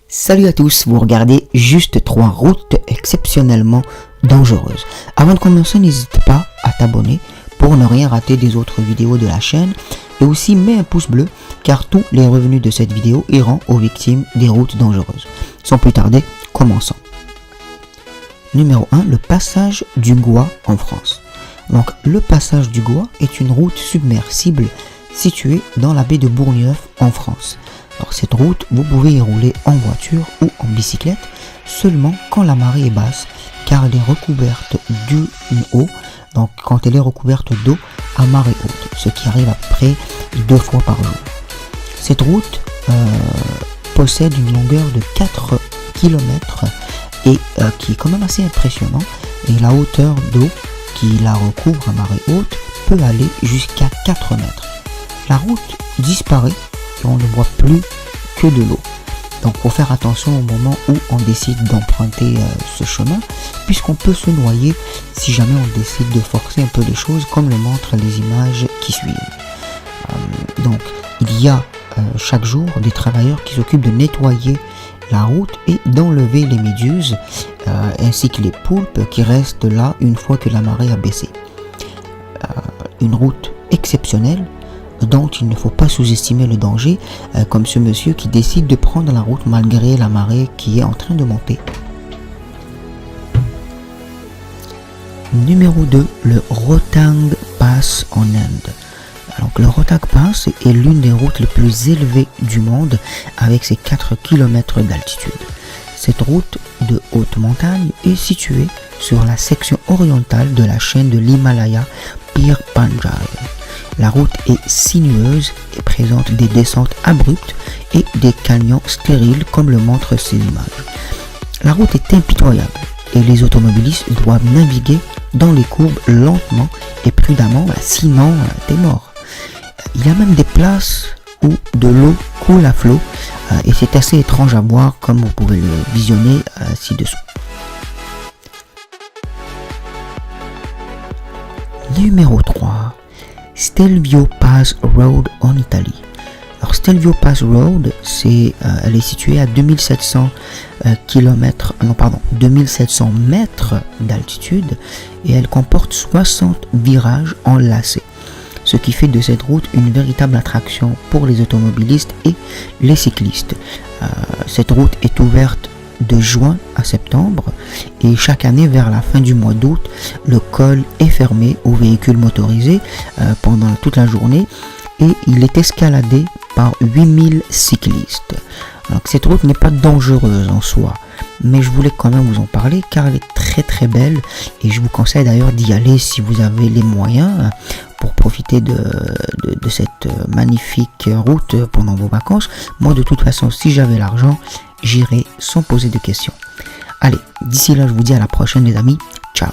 Salut à tous, vous regardez juste 3 routes exceptionnellement dangereuses. Avant de commencer, n'hésite pas à t'abonner pour ne rien rater des autres vidéos de la chaîne et aussi mets un pouce bleu car tous les revenus de cette vidéo iront aux victimes des routes dangereuses. Sans plus tarder, commençons. Numéro 1, le passage du Gois en France. Donc le passage du Gois est une route submersible située dans la baie de Bourgneuf en France. Alors cette route, vous pouvez y rouler en voiture ou en bicyclette seulement quand la marée est basse car elle est recouverte d'une eau, donc quand elle est recouverte d'eau à marée haute, ce qui arrive à peu près 2 fois par jour. Cette route possède une longueur de 4 km et qui est quand même assez impressionnant, et la hauteur d'eau qui la recouvre à marée haute peut aller jusqu'à 4 mètres. La route disparaît et on ne voit plus que de l'eau. Donc il faut faire attention au moment où on décide d'emprunter ce chemin, puisqu'on peut se noyer si jamais on décide de forcer un peu les choses, comme le montrent les images qui suivent. Donc il y a chaque jour des travailleurs qui s'occupent de nettoyer la route et d'enlever les méduses ainsi que les poulpes qui restent là une fois que la marée a baissé. Une route exceptionnelle dont il ne faut pas sous-estimer le danger, comme ce monsieur qui décide de prendre la route malgré la marée qui est en train de monter. Numéro 2, le Rohtang Pass en Inde. Donc, le Rohtang Pass est l'une des routes les plus élevées du monde avec ses 4 km d'altitude. Cette route de haute montagne est située sur la section orientale de la chaîne de l'Himalaya Pir Panjal. La route est sinueuse et présente des descentes abruptes et des canyons stériles comme le montrent ces images. La route est impitoyable et les automobilistes doivent naviguer dans les courbes lentement et prudemment, sinon t'es mort. Il y a même des places où de l'eau coule à flot et c'est assez étrange à voir comme vous pouvez le visionner ci-dessous. Numéro 3. Stelvio Pass Road en Italie. Alors Stelvio Pass Road, elle est située à 2700 mètres d'altitude et elle comporte 60 virages enlacés, ce qui fait de cette route une véritable attraction pour les automobilistes et les cyclistes. Cette route est ouverte de juin à septembre et chaque année vers la fin du mois d'août, le col est fermé aux véhicules motorisés pendant toute la journée et il est escaladé par 8000 cyclistes. Alors cette route n'est pas dangereuse en soi, mais je voulais quand même vous en parler car elle est très très belle et je vous conseille d'ailleurs d'y aller si vous avez les moyens pour profiter de cette magnifique route pendant vos vacances. Moi de toute façon, si j'avais l'argent, j'irai sans poser de questions. Allez, d'ici là je vous dis à la prochaine les amis, ciao.